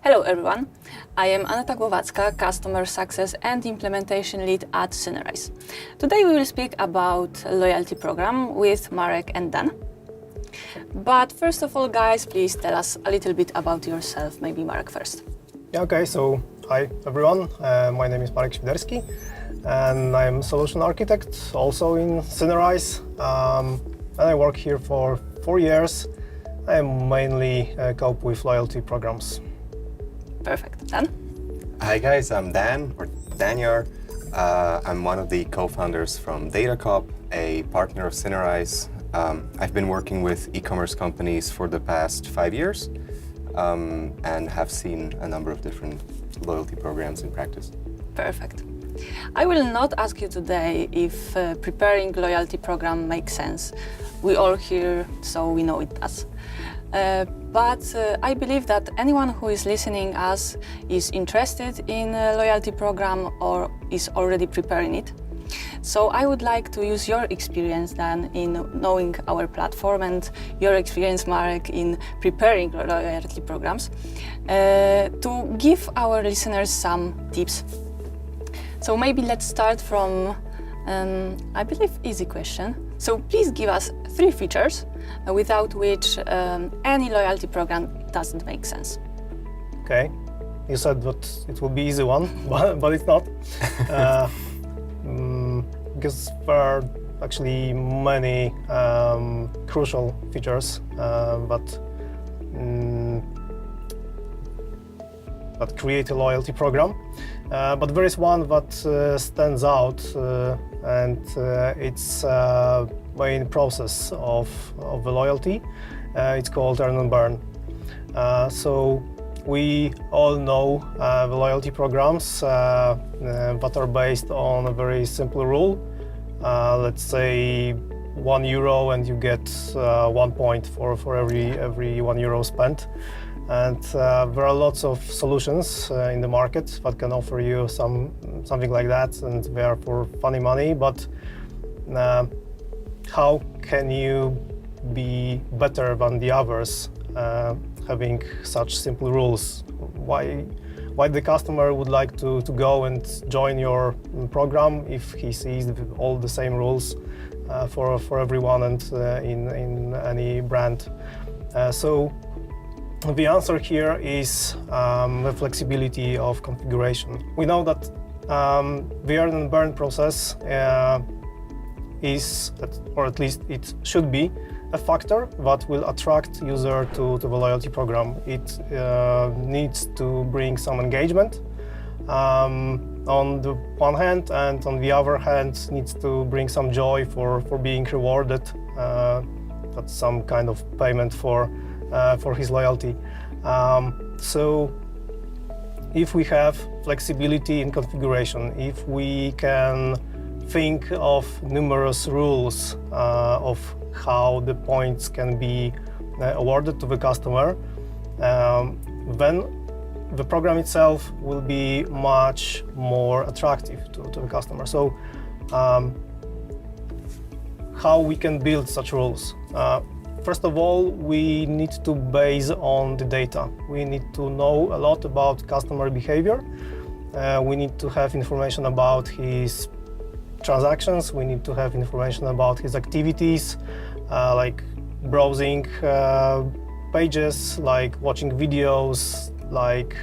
Hello everyone, I am Aneta Glowacka, Customer Success and Implementation Lead at Synerise. Today we will speak about a loyalty program with Marek and Dan. But first of all, guys, please tell us a little bit about yourself, maybe Marek first. Yeah, okay, so hi everyone, my name is Mark Swiderski and I'm solution architect also in Synerise. And I work here for 4 years. I mainly cope with loyalty programs. Perfect. Dan? Hi guys, I'm Dan, or Daniar. I'm one of the co-founders from Datacop, a partner of Synerise. I've been working with e-commerce companies for the past 5 years and have seen a number of different loyalty programs in practice. Perfect. I will not ask you today if preparing loyalty program makes sense. We all here, so we know it does. But I believe that anyone who is listening us is interested in a loyalty program or is already preparing it. So I would like to use your experience then in knowing our platform and your experience, Marek, in preparing loyalty programs to give our listeners some tips. So maybe let's start from, I believe, easy question. So please give us 3 features without which any loyalty program doesn't make sense. Okay, you said that it will be easy one, but it's not. Because there are actually many crucial features that create a loyalty program. But there is one that stands out, and it's main process of the loyalty. It's called earn and burn. So we all know the loyalty programs that are based on a very simple rule. Let's say €1 and you get 1 point for every €1 spent. And there are lots of solutions in the market that can offer you something like that, and they are for funny money. But how can you be better than the others having such simple rules? Why the customer would like to go and join your program if he sees all the same rules for everyone and in any brand? So the answer here is the flexibility of configuration. We know that the earn and burn process is, or at least it should be, a factor that will attract user to the loyalty program. It needs to bring some engagement on the one hand, and on the other hand needs to bring some joy for being rewarded. That's some kind of payment for his loyalty. So if we have flexibility in configuration, if we can think of numerous rules of how the points can be awarded to the customer, then the program itself will be much more attractive to the customer. So how we can build such rules? First of all, we need to base on the data. We need to know a lot about customer behavior. We need to have information about his transactions. We need to have information about his activities, like browsing pages, like watching videos, like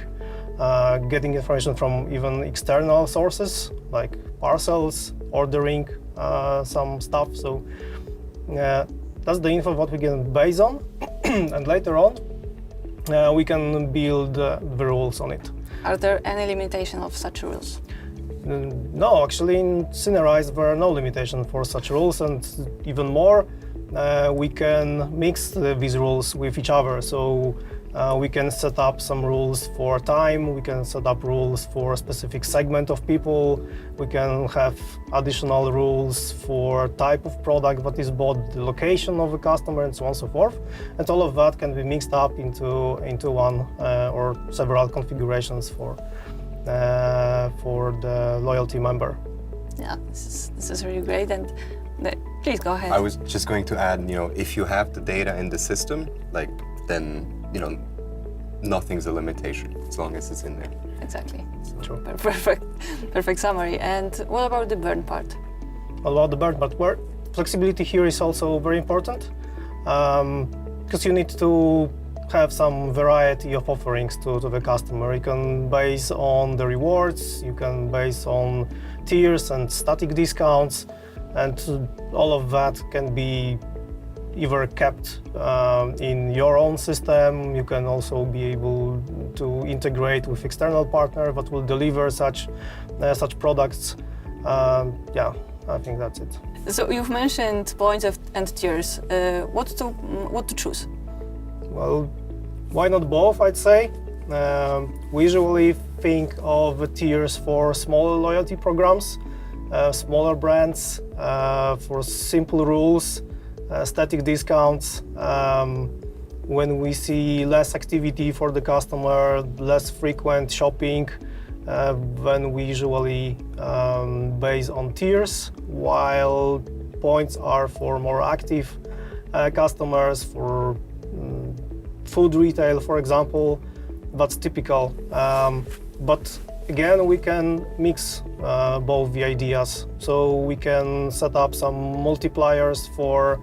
getting information from even external sources, like parcels, ordering some stuff. So that's the info what we can base on, and later on we can build the rules on it. Are there any limitation of such rules? No, actually in Synerise there are no limitation for such rules, and even more, we can mix these rules with each other. So we can set up some rules for time, we can set up rules for a specific segment of people, we can have additional rules for type of product that is bought, the location of the customer, and so on and so forth. And all of that can be mixed up into one or several configurations for the loyalty member. Yeah, this is really great. And please go ahead. I was just going to add, if you have the data in the system, then nothing's a limitation as long as it's in there. Exactly. True. Perfect summary. And what about the burn part? About the burn, but where flexibility here is also very important, because you need to have some variety of offerings to the customer. You can base on the rewards, you can base on tiers and static discounts, and all of that can be either kept in your own system. You can also be able to integrate with external partner that will deliver such products. Yeah, I think that's it. So you've mentioned points and tiers. What to choose? Well, why not both, I'd say. We usually think of the tiers for smaller loyalty programs, smaller brands, for simple rules, static discounts. When we see less activity for the customer, less frequent shopping, then we usually base on tiers, while points are for more active customers, for food retail, for example. That's typical. But again, we can mix both the ideas. So we can set up some multipliers for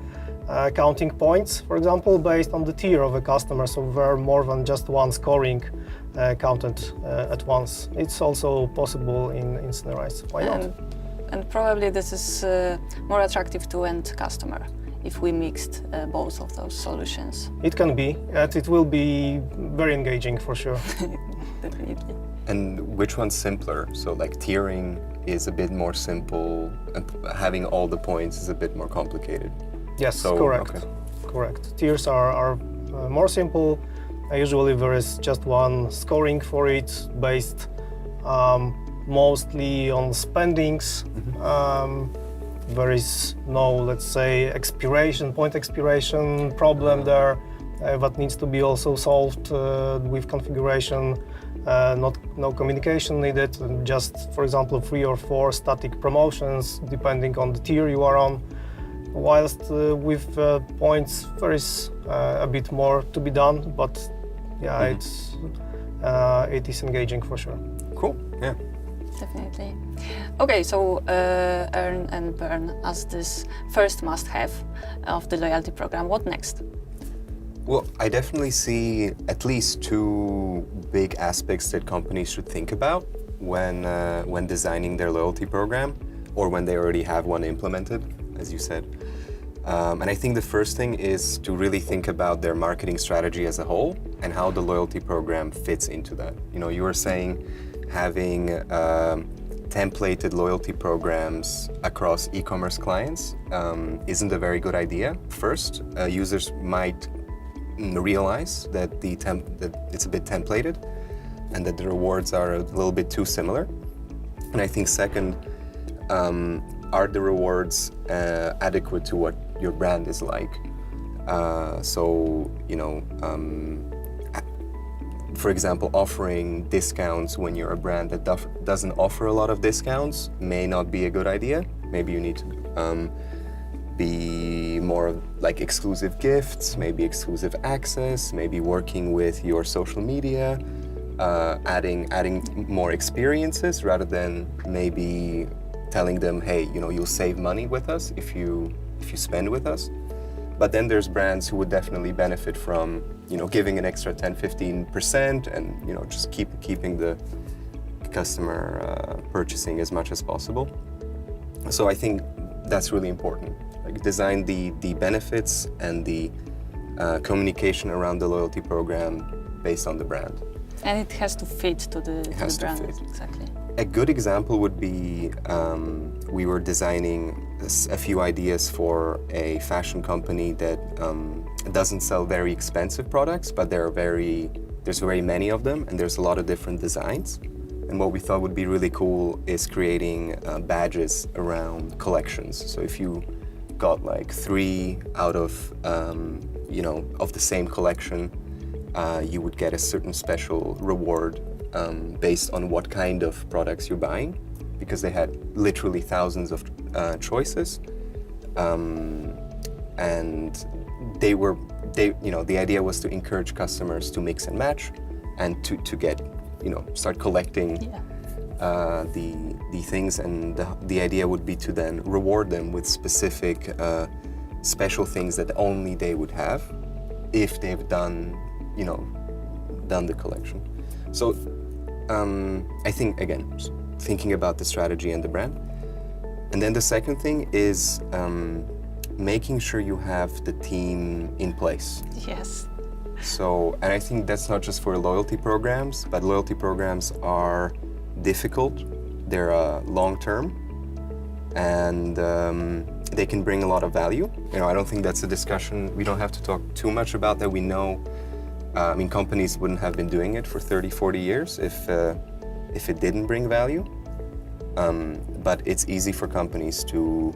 counting points, for example, based on the tier of a customer. So there are more than just one scoring counted at once. It's also possible in Synerise. Why not? And probably this is more attractive to end customer if we mixed both of those solutions. It can be, and it will be very engaging for sure. Definitely. And which one's simpler? So like tiering is a bit more simple, and having all the points is a bit more complicated. Yes, So, correct. okay. Correct. Tiers are more simple. Usually there is just one scoring for it, based mostly on spendings. There is no, let's say, point expiration problem there that needs to be also solved with configuration. No communication needed, just, for example, 3 or 4 static promotions depending on the tier you are on. Whilst with points there is a bit more to be done, but yeah, it is engaging for sure. Cool, yeah. Definitely. Okay, so earn and burn as this first must-have of the loyalty program. What next? Well, I definitely see at least 2 big aspects that companies should think about when designing their loyalty program, or when they already have one implemented, as you said. And I think the first thing is to really think about their marketing strategy as a whole and how the loyalty program fits into that. You know, you were saying having templated loyalty programs across e-commerce clients isn't a very good idea. First, users might realize that that it's a bit templated and that the rewards are a little bit too similar. And I think second, are the rewards adequate to what your brand is like? So, you know, for example, offering discounts when you're a brand that doesn't offer a lot of discounts may not be a good idea. Maybe you need to be more like exclusive gifts, maybe exclusive access, maybe working with your social media, adding more experiences rather than maybe telling them, hey, you know, you'll save money with us if you spend with us. But then there's brands who would definitely benefit from, you know, giving an extra 10-15% and, you know, just keeping the customer purchasing as much as possible. So I think that's really important. Like, design the benefits and the communication around the loyalty program based on the brand. And it has to fit to the brand. Fit. Exactly. A good example would be we were designing a few ideas for a fashion company that doesn't sell very expensive products, but there's very many of them and there's a lot of different designs. And what we thought would be really cool is creating badges around collections. So if you got like 3 out of, you know, of the same collection, you would get a certain special reward based on what kind of products you're buying, because they had literally thousands of choices. and the idea was to encourage customers to mix and match, and to get, start collecting the things, and the idea would be to then reward them with specific special things that only they would have if they've done the collection. So I think, again, thinking about the strategy and the brand. And then the second thing is making sure you have the team in place. Yes. So, and I think that's not just for loyalty programs, but loyalty programs are difficult. They're long-term, and they can bring a lot of value. I don't think that's a discussion. We don't have to talk too much about that. We know, companies wouldn't have been doing it for 30, 40 years if it didn't bring value. But it's easy for companies to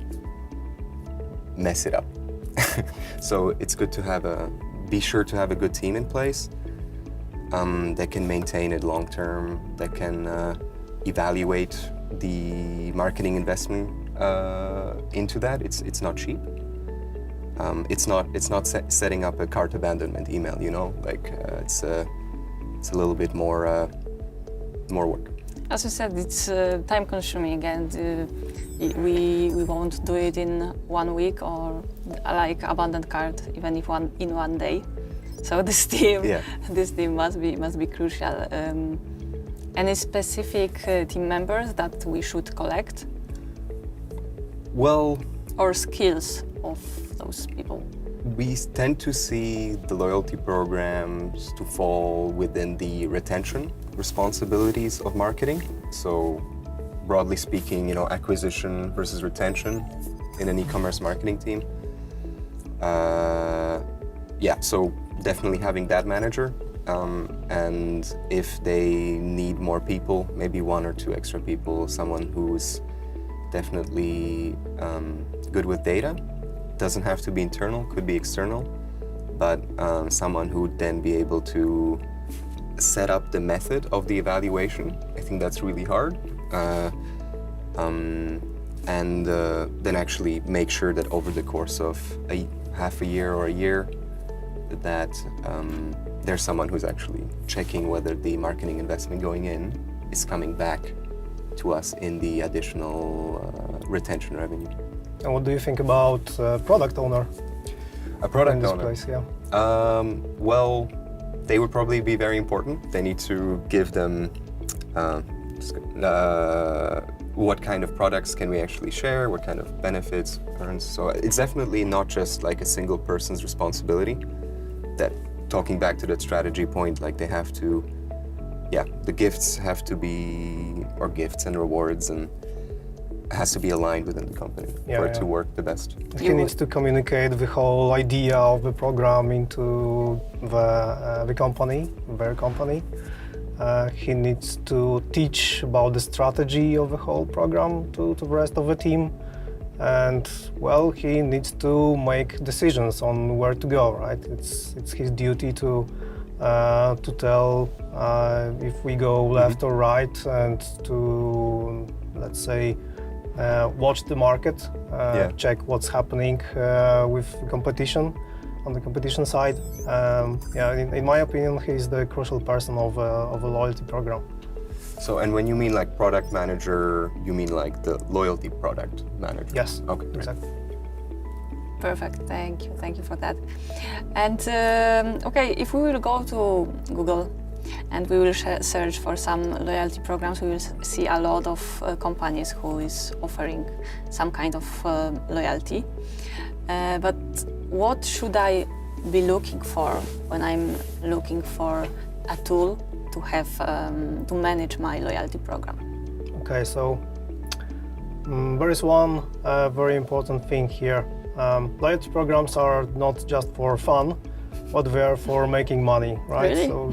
mess it up. So it's good to be sure to have a good team in place that can maintain it long term, that can evaluate the marketing investment into that. It's not cheap. It's not setting up a cart abandonment email. It's a little bit more work. As you said, it's time consuming, and we won't do it in 1 week or like abandoned cart, even if in one day. So this team must be crucial. Any specific team members that we should collect? Well, or skills of those people? We tend to see the loyalty programs to fall within the retention responsibilities of marketing. So broadly speaking, acquisition versus retention in an e-commerce marketing team. So definitely having that manager. And if they need more people, maybe 1 or 2 extra people, someone who's definitely good with data. Doesn't have to be internal, could be external, but someone who would then be able to set up the method of the evaluation. I think that's really hard. And then actually make sure that over the course of half a year or a year, that there's someone who's actually checking whether the marketing investment going in is coming back to us in the additional retention revenue. And what do you think about product owner? A product in this owner? Place, yeah. Well, they would probably be very important. They need to give them what kind of products can we actually share, what kind of benefits, earns. So it's definitely not just like a single person's responsibility. That, talking back to that strategy point, like they have to, the gifts have to be, or gifts and rewards, and has to be aligned within the company for it to work the best. He needs to communicate the whole idea of the program into the company, their company. He needs to teach about the strategy of the whole program to the rest of the team. And, well, he needs to make decisions on where to go, right? It's his duty to tell if we go left or right, and to, let's say, watch the market, check what's happening with competition on the competition side. In my opinion, he's the crucial person of a loyalty program. So, and when you mean like product manager, you mean like the loyalty product manager? Yes, okay, exactly. Perfect, thank you for that. And okay, if we will go to Google and we will search for some loyalty programs, we will see a lot of companies who is offering some kind of loyalty. But what should I be looking for when I'm looking for a tool to have to manage my loyalty program? Okay, so there is one very important thing here. Loyalty programs are not just for fun, but they are for making money, right? Really? So,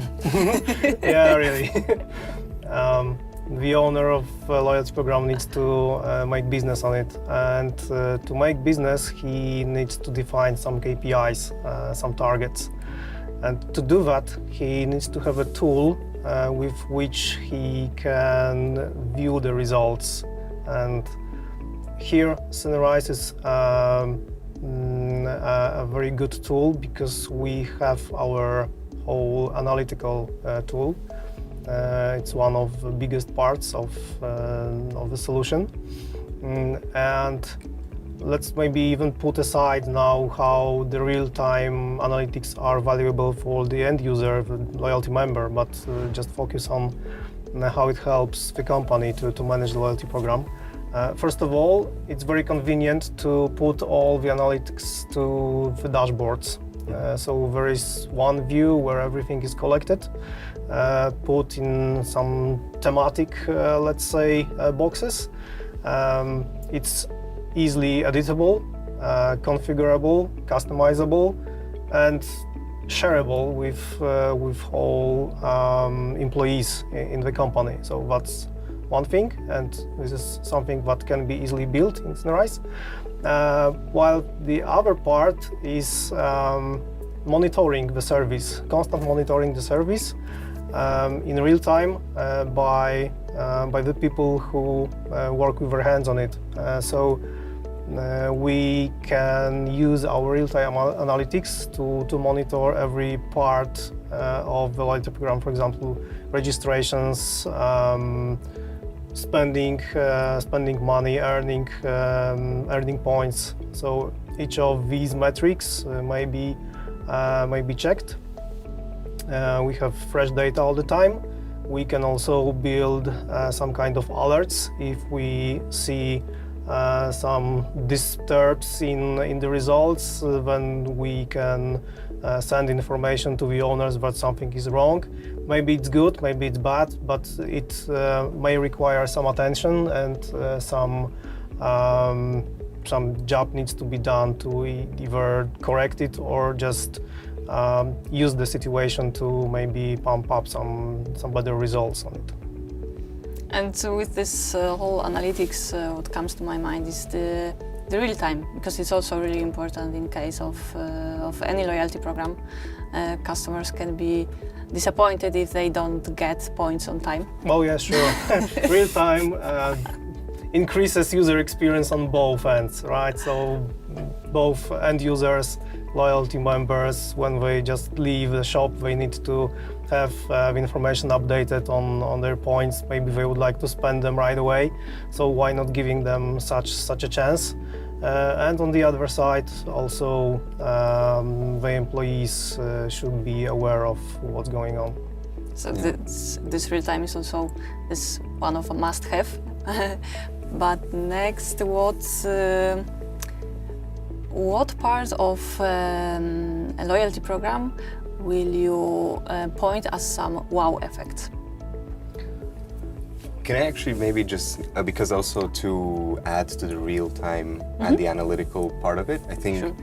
yeah, really. The owner of a loyalty program needs to make business on it, and to make business, he needs to define some KPIs, some targets. And to do that, he needs to have a tool with which he can view the results. And here, Synerise is a very good tool because we have our whole analytical tool. It's one of the biggest parts of the solution. And let's maybe even put aside now how the real-time analytics are valuable for the end user, the loyalty member, but just focus on how it helps the company to manage the loyalty program. First of all, it's very convenient to put all the analytics to the dashboards. So there is one view where everything is collected, put in some thematic, let's say, boxes. It's easily editable, configurable, customizable, and shareable with all employees in the company. So that's one thing, and this is something that can be easily built in Synerise. While the other part is monitoring the service, constant monitoring the service in real time by the people who work with their hands on it. So we can use our real-time analytics to monitor every part of the loyalty program, for example, registrations, spending money, earning points. So each of these metrics may be checked. We have fresh data all the time. We can also build some kind of alerts if we see some disturbs in the results. Then we can send information to the owners that something is wrong. Maybe it's good, maybe it's bad, but it may require some attention and some job needs to be done to either correct it or just use the situation to maybe pump up some better results on it. And with this whole analytics, what comes to my mind is the real time, because it's also really important in case of any loyalty program. Customers can be disappointed if they don't get points on time. Oh yeah, sure. Real time increases user experience on both ends, right? So both end users, loyalty members, when they just leave the shop, they need to have information updated on their points. Maybe they would like to spend them right away, so why not giving them such a chance? And on the other side, also the employees should be aware of what's going on. So this real time is also one of a must-have. But next, what part of a loyalty program will you point as some wow effects? Can I actually maybe just, because also to add to the real time and the analytical part of it, I think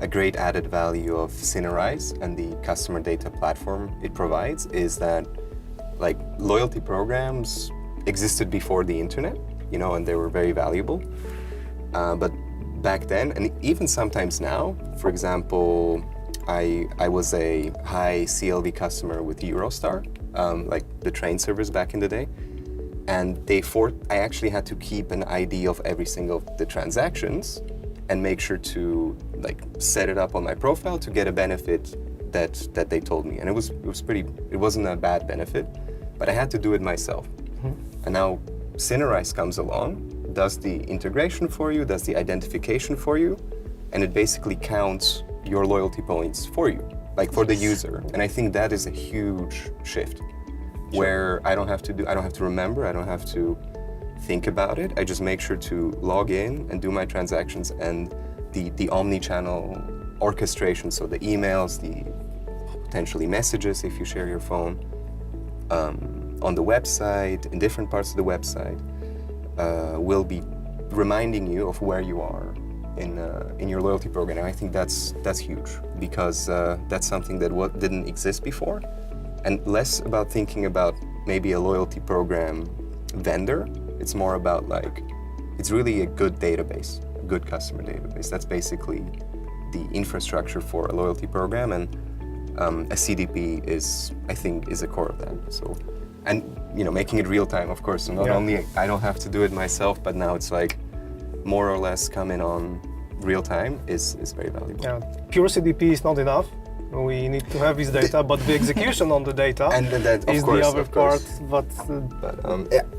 a great added value of Synerise and the customer data platform it provides is that like loyalty programs existed before the internet, you know, and they were very valuable. But back then, and even sometimes now, for example, I was a high CLV customer with Eurostar, like the train service back in the day. And I actually had to keep an ID of every single of the transactions and make sure to like set it up on my profile to get a benefit that they told me. And it wasn't a bad benefit, but I had to do it myself. And now Synerise comes along, does the integration for you, does the identification for you, and it basically counts your loyalty points for you, like for the user. And I think that is a huge shift. Where I don't have to remember, I don't have to think about it. I just make sure to log in and do my transactions, and the omni-channel orchestration, so the emails, the potentially messages if you share your phone, on the website, in different parts of the website, will be reminding you of where you are in your loyalty program. And I think that's huge, because that's something that didn't exist before. And less about thinking about maybe a loyalty program vendor. It's more about like, it's really a good database, a good customer database. That's basically the infrastructure for a loyalty program, and a CDP I think is a core of that. So, and you know, making it real time, of course. So not only I don't have to do it myself, but now it's like more or less coming on real time is very valuable. Yeah, pure CDP is not enough. We need to have this data, but the execution on the data And that, of is course, the other of course. part. But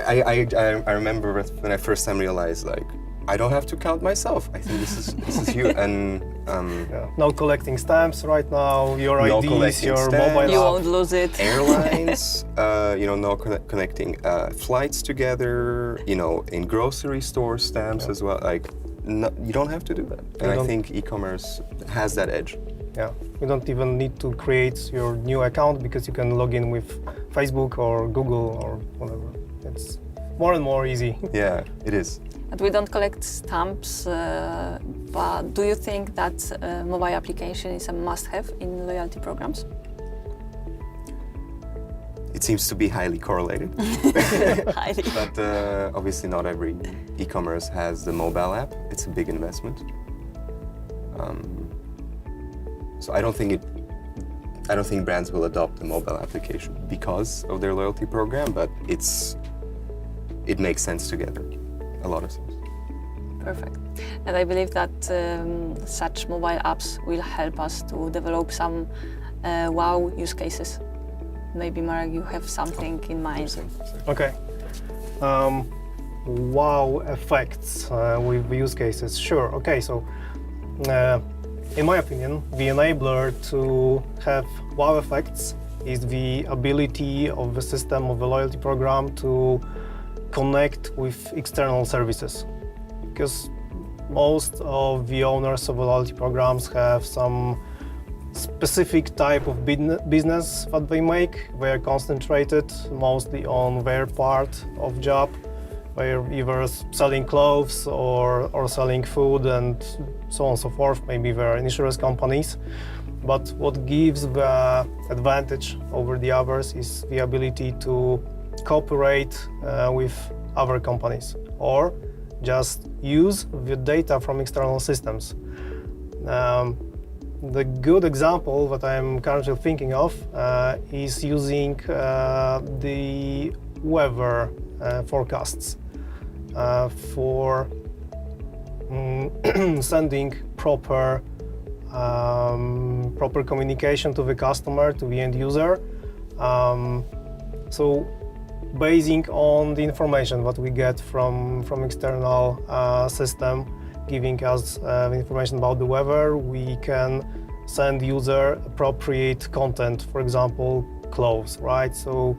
I remember when I first time realized, like, I don't have to count myself. I think this is you. And Yeah. No collecting stamps right now. Your No IDs, collecting your stamps. mobile You app. won't lose it. airlines, no connecting flights together. In grocery store stamps as well. Like, no, you don't have to do that. And I think e-commerce has that edge. Yeah, you don't even need to create your new account because you can log in with Facebook or Google or whatever. It's more and more easy. Yeah, it is. But we don't collect stamps, but do you think that mobile application is a must-have in loyalty programs? It seems to be highly correlated. Highly. But obviously not every e-commerce has the mobile app. It's a big investment. So I don't think brands will adopt the mobile application because of their loyalty program, but it makes sense together. A lot of sense. Perfect. And I believe that such mobile apps will help us to develop some wow use cases. Maybe, Marek, you have something in mind. Okay. Wow effects with use cases. Sure. Okay. So, in my opinion, the enabler to have wow effects is the ability of the system of the loyalty program to connect with external services. Because most of the owners of the loyalty programs have some specific type of business that they make. They are concentrated mostly on their part of job. They are either selling clothes or selling food and so on and so forth. Maybe they are insurance companies. But what gives the advantage over the others is the ability to cooperate with other companies or just use the data from external systems. The good example that I'm currently thinking of is using the weather forecasts for sending proper communication to the customer, to the end user. So basing on the information that we get from external system, giving us the information about the weather, we can send user appropriate content, for example, clothes, right? So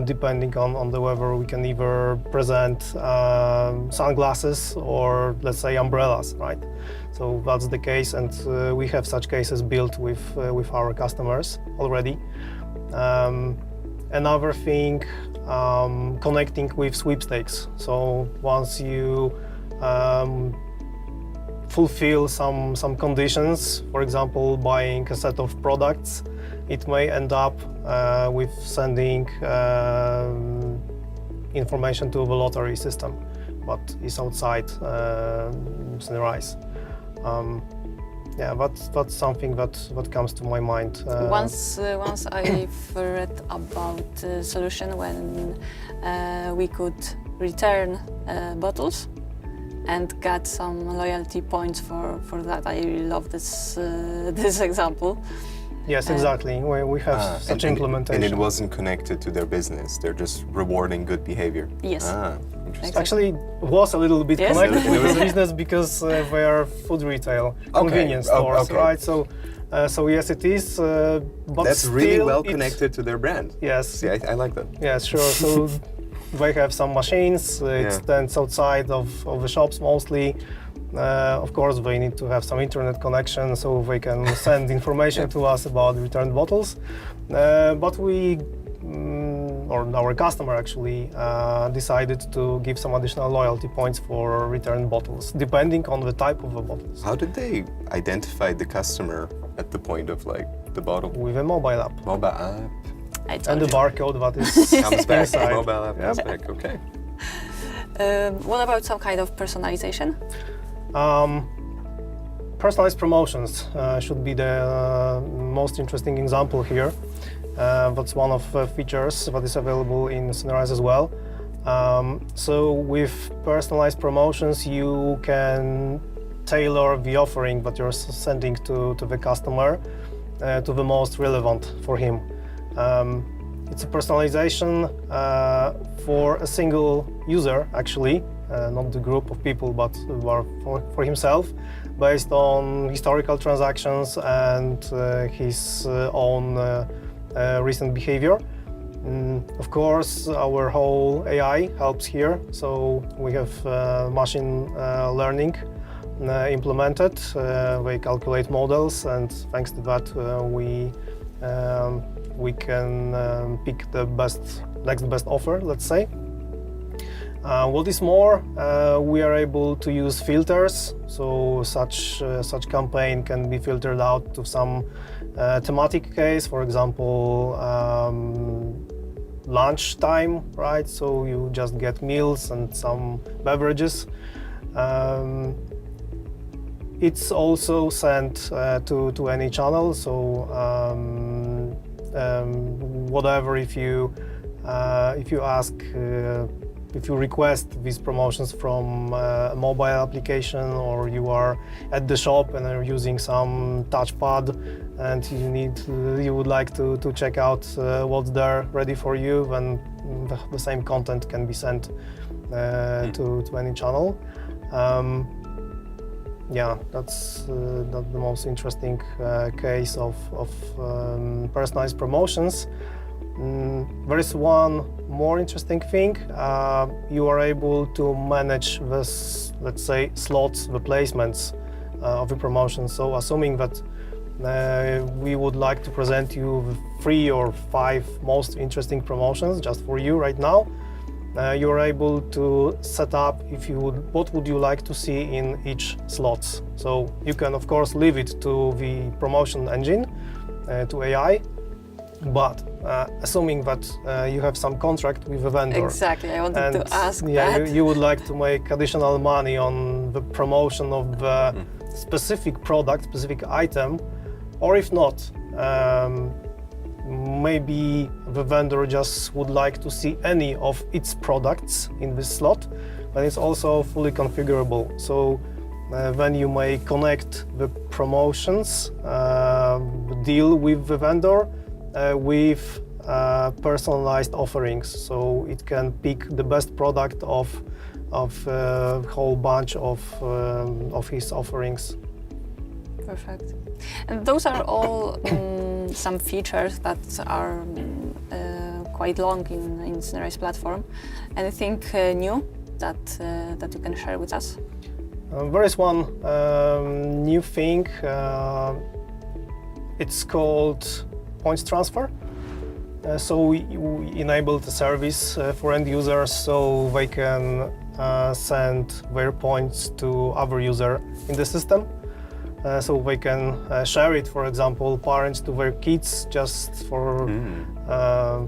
depending on the weather, we can either present sunglasses or, let's say, umbrellas, right? So that's the case, and we have such cases built with our customers already. Another thing, connecting with sweepstakes. So once you fulfill some conditions, for example, buying a set of products, it may end up with sending information to the lottery system, but is outside Synerise. Yeah, that's something that comes to my mind. Once I've read about a solution when we could return bottles and get some loyalty points for that. I really love this example. Yes, exactly. We have such implementation. And it wasn't connected to their business. They're just rewarding good behavior. Yes. Interesting. Actually, it was a little bit Yes. connected with the business because they are food retail, convenience stores, okay. right? So yes, it is. But That's still really well connected to their brand. Yes. See, I like that. Yes, sure. So they have some machines. It stands outside of the shops mostly. Of course, they need to have some internet connection so they can send information to us about returned bottles. But we, or our customer actually, decided to give some additional loyalty points for returned bottles, depending on the type of the bottles. How did they identify the customer at the point of like the bottle? With a mobile app. Mobile app And the barcode that is comes back. inside. Mobile app comes back. Okay. What about some kind of personalization? Personalized promotions should be the most interesting example here. That's one of the features that is available in Synerise as well. So with personalized promotions, you can tailor the offering that you're sending to the customer to the most relevant for him. It's a personalization for a single user, actually, not the group of people, but for himself, based on historical transactions and his own recent behavior. Of course, our whole AI helps here, so we have machine learning implemented. We calculate models, and thanks to that, we can pick the next best offer, let's say. What is more, we are able to use filters, so such campaign can be filtered out to some thematic case, for example, lunch time, right? So you just get meals and some beverages. It's also sent to any channel, so whatever, if you ask, if you request these promotions from a mobile application, or you are at the shop and are using some touchpad and you would like to check out what's there ready for you, then the same content can be sent to any channel. Yeah, that's the most interesting case of personalized promotions. There is one more interesting thing. You are able to manage this, let's say, slots, the placements of the promotion. So assuming that we would like to present you the 3 or 5 most interesting promotions just for you right now, you are able to set up what would you like to see in each slots. So you can of course leave it to the promotion engine, to AI, but assuming that you have some contract with a vendor. Exactly, I wanted to ask that. You would like to make additional money on the promotion of the specific product, specific item, or if not, maybe the vendor just would like to see any of its products in this slot, but it's also fully configurable. So then you may connect the promotions deal with the vendor with personalized offerings. So it can pick the best product of a whole bunch of his offerings. Perfect. And those are all some features that are quite long in Synerise platform. Anything new that you can share with us? There is one new thing. It's called points transfer. So we enabled the service for end users, so they can send their points to other user in the system. So they can share it, for example, parents to their kids, just for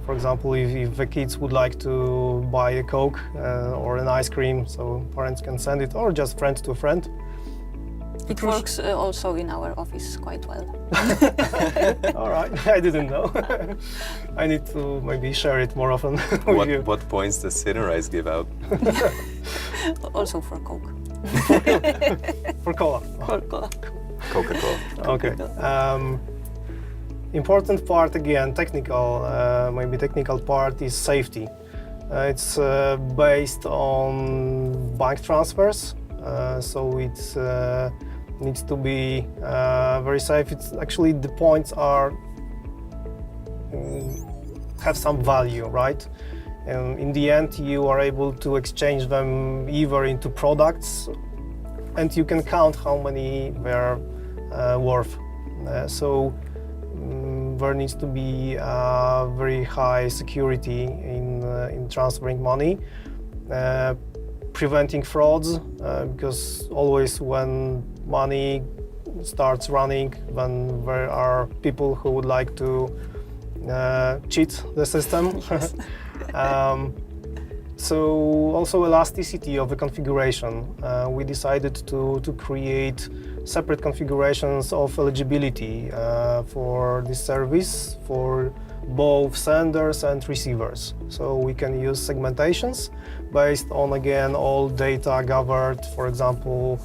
example, if the kids would like to buy a Coke or an ice cream, so parents can send it, or just friend to a friend. It works also in our office quite well. All right, I didn't know. I need to maybe share it more often with you. What points does Synerise give out? Also for Coke. For cola. For cola. Coca-Cola. Okay. Important part, again, maybe technical part is safety. It's based on bank transfers, so it needs to be very safe. It's actually, the points have some value, right? In the end, you are able to exchange them either into products, and you can count how many they're worth. So there needs to be very high security in transferring money, preventing frauds, because always when money starts running, then there are people who would like to cheat the system. So also elasticity of the configuration. We decided to create separate configurations of eligibility for this service for both senders and receivers. So we can use segmentations based on, again, all data gathered, for example,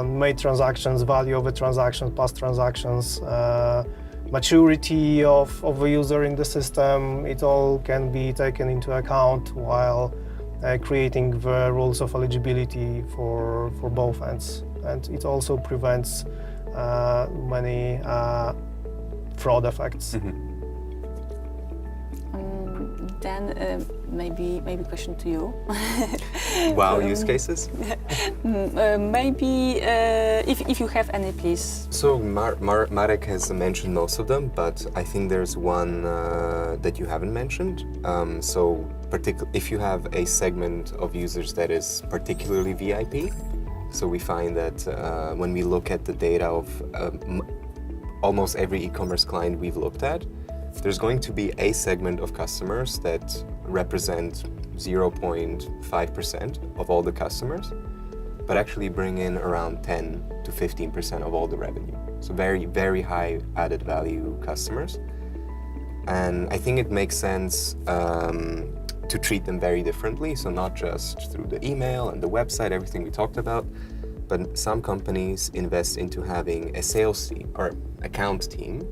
made transactions, value of the transactions, past transactions, maturity of the user in the system. It all can be taken into account while creating the rules of eligibility for both ends. And it also prevents many fraud effects. Then maybe question to you. Wow, use cases? Maybe if you have any, please. So Marek has mentioned most of them, but I think there's one that you haven't mentioned. If you have a segment of users that is particularly VIP, so we find that when we look at the data of almost every e-commerce client we've looked at, there's going to be a segment of customers that represent 0.5% of all the customers, but actually bring in around 10 to 15% of all the revenue. So very, very high added value customers. And I think it makes sense to treat them very differently. So not just through the email and the website, everything we talked about, but some companies invest into having a sales team or account team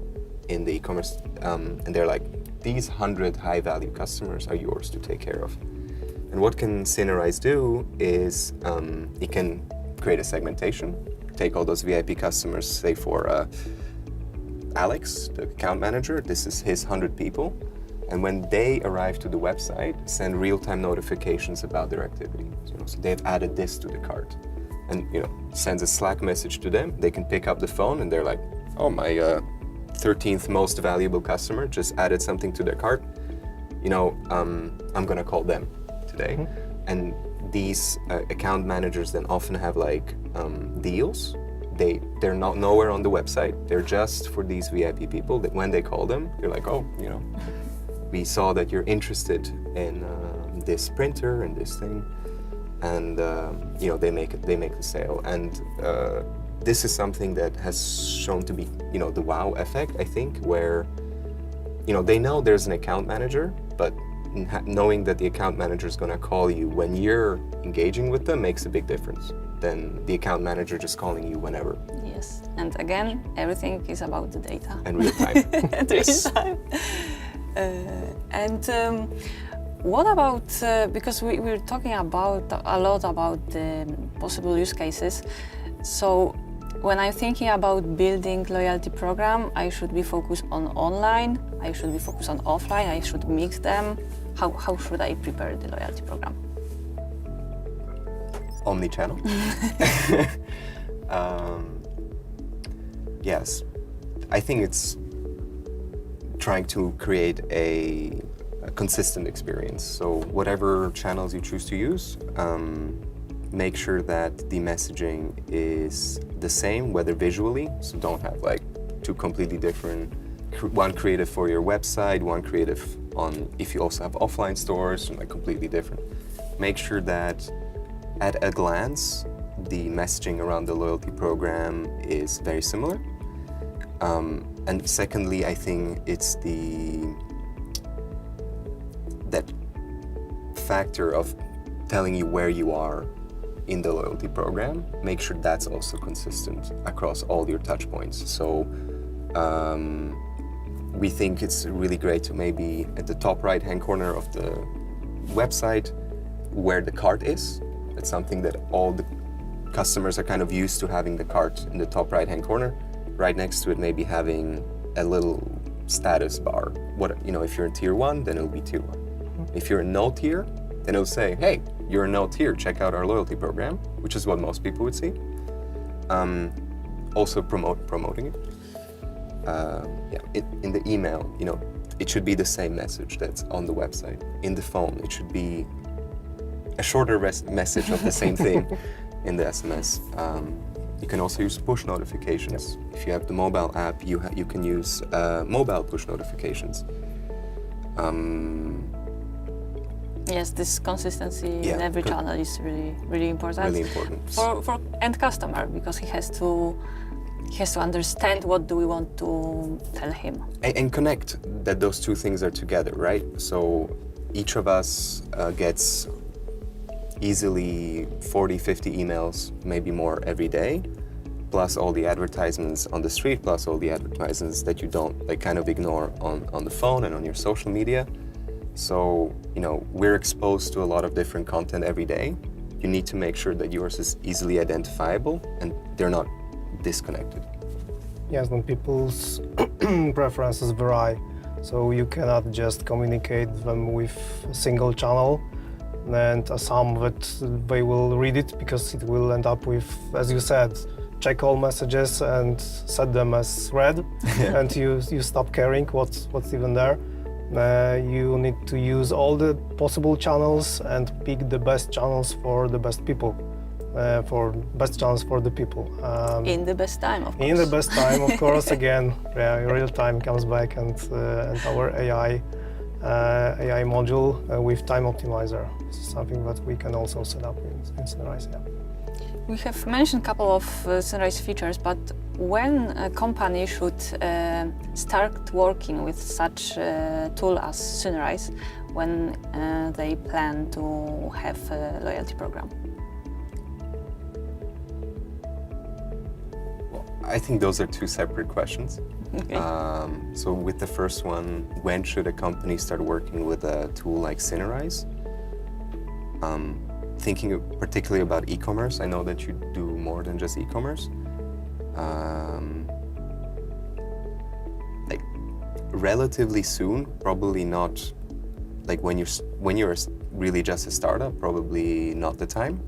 in the e-commerce, and they're like, these 100 high-value customers are yours to take care of. And what can Synerise do is it can create a segmentation, take all those VIP customers, say for Alex, the account manager, this is his 100 people, and when they arrive to the website, send real-time notifications about their activity. So they've added this to the cart, and sends a Slack message to them. They can pick up the phone and they're like, oh, my 13th most valuable customer just added something to their cart. I'm gonna call them today. Mm-hmm. And these account managers then often have deals. They're not nowhere on the website. They're just for these VIP people that when they call them, they're like, oh, we saw that you're interested in this printer and this thing, and they make the sale. And this is something that has shown to be, the wow effect, I think, where, they know there's an account manager, but knowing that the account manager is going to call you when you're engaging with them makes a big difference than the account manager just calling you whenever. Yes, and again, everything is about the data. And real time. Real time. What about, because we're talking a lot about the possible use cases, so when I'm thinking about building loyalty program, I should be focused on online, I should be focused on offline, I should mix them. How should I prepare the loyalty program? Omnichannel. Yes, I think it's trying to create a consistent experience. So whatever channels you choose to use, make sure that the messaging is the same, whether visually, so don't have two completely different, one creative for your website, one creative on, if you also have offline stores, completely different. Make sure that at a glance, the messaging around the loyalty program is very similar. And secondly, I think it's that factor of telling you where you are in the loyalty program. Make sure that's also consistent across all your touch points. So we think it's really great to maybe at the top right-hand corner of the website where the cart is. It's something that all the customers are kind of used to, having the cart in the top right-hand corner. Right next to it, maybe having a little status bar. If you're in tier 1, then it'll be tier 1. If you're in no tier, then it'll say, hey, you're in no tier, check out our loyalty program, which is what most people would see. Also promoting it. In the email, it should be the same message that's on the website. In the phone, it should be a shorter message of the same thing in the SMS. You can also use push notifications. Yep. If you have the mobile app, you can use mobile push notifications. Yes, this consistency in every channel is really, really important. Really important. For end customer, because he has to understand what do we want to tell him. And connect that those two things are together, right? So each of us gets easily 40, 50 emails, maybe more every day, plus all the advertisements on the street, plus all the advertisements that you don't like kind of ignore on the phone and on your social media. So, you know, we're exposed to a lot of different content every day. You need to make sure that yours is easily identifiable and they're not disconnected. Yes, and people's preferences vary, so you cannot just communicate them with a single channel and assume that they will read it, because it will end up with, as you said, check all messages and set them as read, and you stop caring what's even there. You need to use all the possible channels and pick the best channels for the best people. For the people. In the best time, of course. In the best time, of course. Again, real time comes back, and our AI module with time optimizer, something that we can also set up in Synerise. Yeah. We have mentioned a couple of Synerise features, but when a company should start working with such a tool as Synerise, when they plan to have a loyalty program? I think those are two separate questions. Okay. So with the first one, when should a company start working with a tool like Synerise? Thinking particularly about e-commerce, I know that you do more than just e-commerce. Like relatively soon, probably not. Like when you're really just a startup, probably not the time.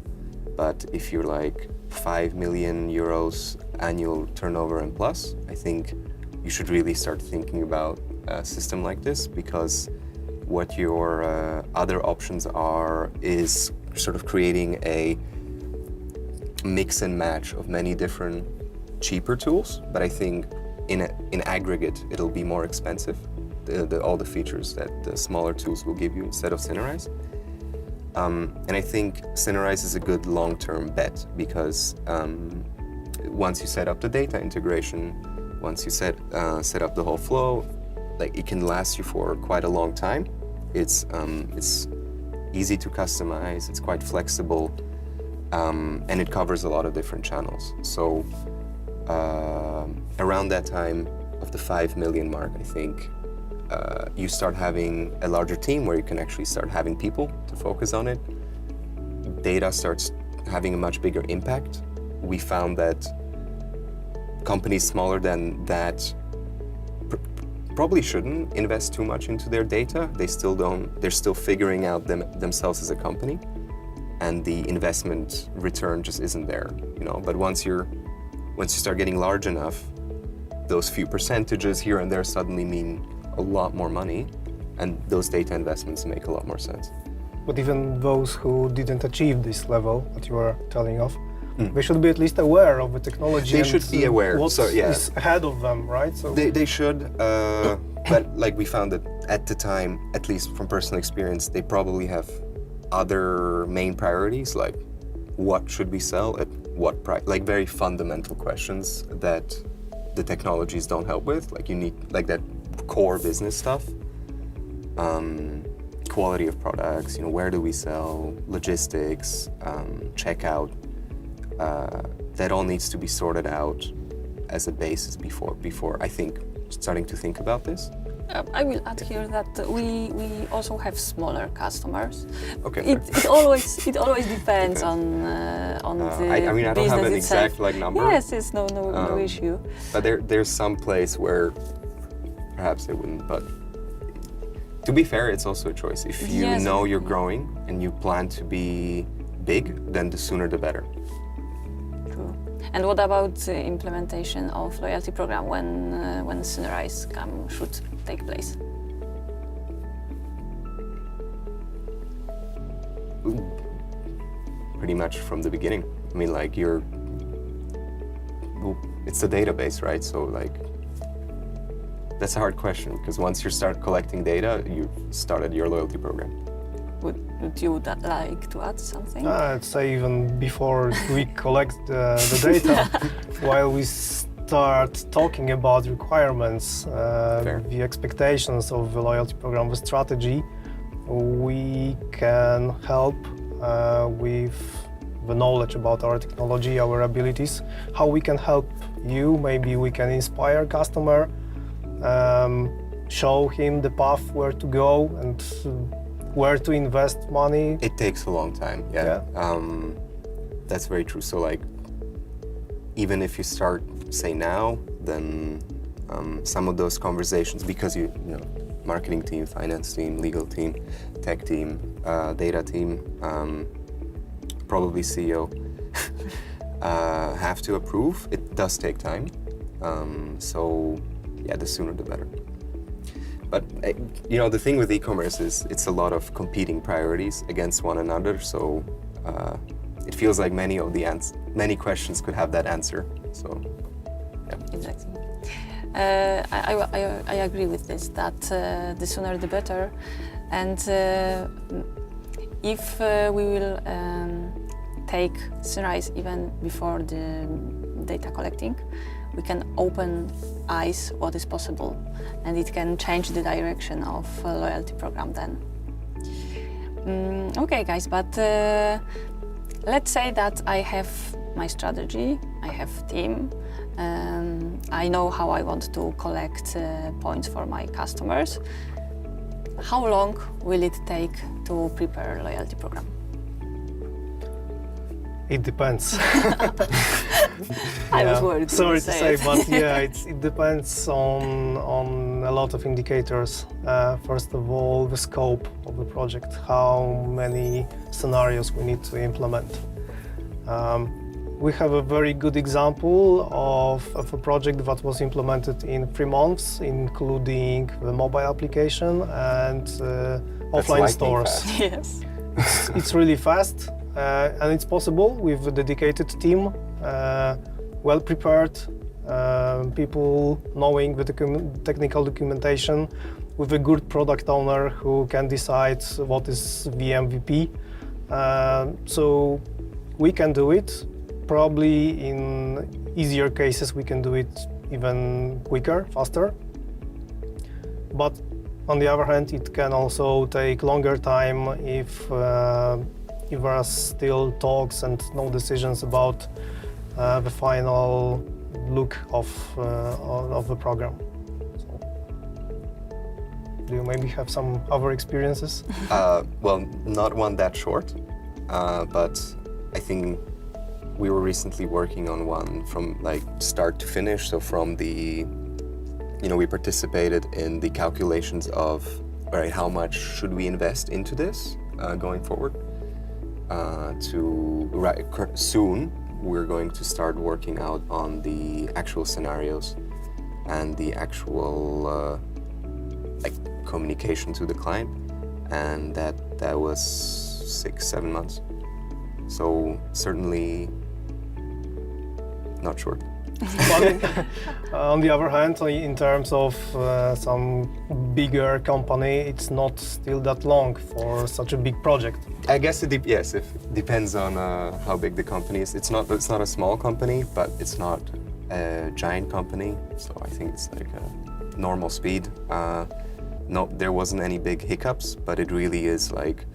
But if you're like 5 million euros annual turnover and plus, I think you should really start thinking about a system like this, because what your other options are is sort of creating a mix and match of many different cheaper tools, but I think in aggregate it'll be more expensive, all the features that the smaller tools will give you instead of Synerise. And I think Synerise is a good long-term bet, because once you set up the data integration, once you set up the whole flow, like it can last you for quite a long time. It's easy to customize, it's quite flexible, and it covers a lot of different channels. So around that time of the 5 million mark, I think you start having a larger team where you can actually start having people to focus on it. Data starts having a much bigger impact. We found that companies smaller than that probably shouldn't invest too much into their data. They're still figuring out themselves as a company, and the investment return just isn't there, you know. But once you start getting large enough, those few percentages here and there suddenly mean a lot more money, and those data investments make a lot more sense. But even those who didn't achieve this level that you were telling of, they should be at least aware of the technology. They should be aware. What is ahead of them, right? So they should, but like we found that at the time, at least from personal experience, they probably have other main priorities, like what should we sell at what price, like very fundamental questions that the technologies don't help with. Like you need like that core business stuff, quality of products, you know, where do we sell, logistics, checkout. That all needs to be sorted out as a basis before I think starting to think about this. I will add here that we also have smaller customers. Okay. It always depends on the I mean, I don't have an itself. exact like number. Yes, it's no issue. But there's some place where perhaps they wouldn't. But to be fair, it's also a choice. If you know you're growing and you plan to be big, then the sooner the better. True. And what about the implementation of loyalty program when Synerise should take place? Pretty much from the beginning. I mean, like it's the database, right? So like, that's a hard question, because once you start collecting data, you've started your loyalty program. Would you like to add something? I'd say even before we collect the data, while we start talking about requirements, the expectations of the loyalty program, the strategy, we can help with the knowledge about our technology, our abilities, how we can help you. Maybe we can inspire customer, show him the path where to go and where to invest money. It takes a long time, yeah. That's very true. So like, even if you start, say now, then some of those conversations, because you know, marketing team, finance team, legal team, tech team, data team, probably CEO, have to approve. It does take time. So yeah, the sooner the better. But you know, the thing with e-commerce is it's a lot of competing priorities against one another. So it feels like many questions could have that answer. So yeah. Exactly. I agree with this, that the sooner the better. And if we will take Synerise even before the data collecting, we can open eyes what is possible, and it can change the direction of a loyalty program then. Okay guys, but let's say that I have my strategy, I have team, I know how I want to collect points for my customers. How long will it take to prepare a loyalty program? It depends. I was worried. Sorry to say, but yeah, it depends on a lot of indicators. First of all, the scope of the project, how many scenarios we need to implement. We have a very good example of a project that was implemented in 3 months, including the mobile application and offline stores. Yes. It's really fast. And it's possible with a dedicated team, well prepared, people knowing the technical documentation, with a good product owner who can decide what is the MVP. So we can do it. Probably in easier cases we can do it even quicker, faster. But on the other hand, it can also take longer time if there are still talks and no decisions about the final look of the program. So, do you maybe have some other experiences? Well, not one that short, but I think we were recently working on one from like start to finish. So from the, you know, we participated in the calculations of, all right, how much should we invest into this going forward? Soon we're going to start working out on the actual scenarios and the actual like communication to the client, and that was 6-7 months. So certainly not short. But on the other hand, in terms of some bigger company, it's not still that long for such a big project. I guess it depends on how big the company is. It's not a small company, but it's not a giant company. So I think it's like a normal speed. No, there wasn't any big hiccups, but it really is like,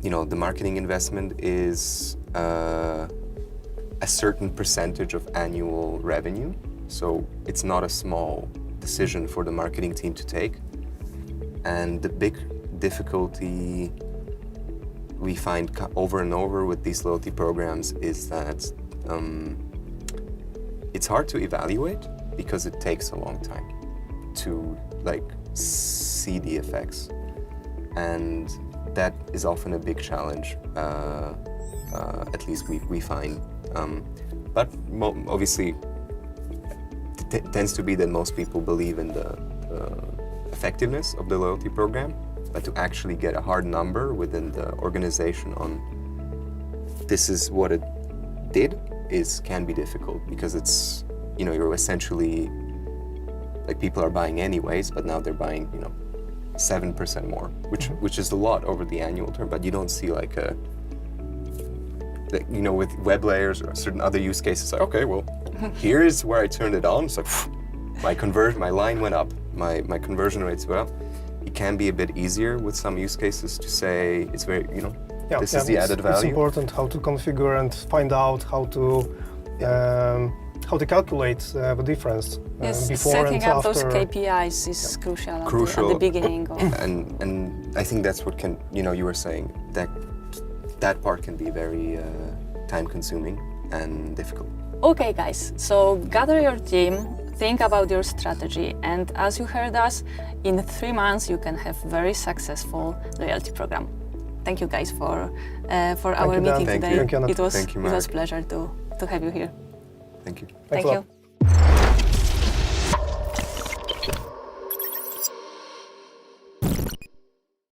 you know, the marketing investment is a certain percentage of annual revenue. So it's not a small decision for the marketing team to take. And the big difficulty we find over and over with these loyalty programs is that it's hard to evaluate because it takes a long time to like see the effects. And that is often a big challenge, at least we find. But obviously, it tends to be that most people believe in the effectiveness of the loyalty program, but to actually get a hard number within the organization on this is what it did can be difficult, because it's, you know, you're essentially like people are buying anyways, but now they're buying, you know, 7% more, which is a lot over the annual term, but you don't see like a, you know, with web layers or certain other use cases, like, okay, well, here's where I turned it on. So my line went up, my conversion rates went up. It can be a bit easier with some use cases to say it's very, you know, This is the added It's value. important how to configure and find out how to calculate the difference Yes, before setting and up after. those KPIs is crucial, Crucial. At the beginning. And I think that's what can, you were saying, that part can be very time consuming and difficult. Okay guys, so gather your team, think about your strategy, and as you heard us, in 3 months you can have very successful loyalty program. Thank you guys for our you, Dan. meeting Thank today. you. Thank you, Aneta. It was Thank you, it was Mark. pleasure to have you here. Thank you. Thanks Thank a lot. you.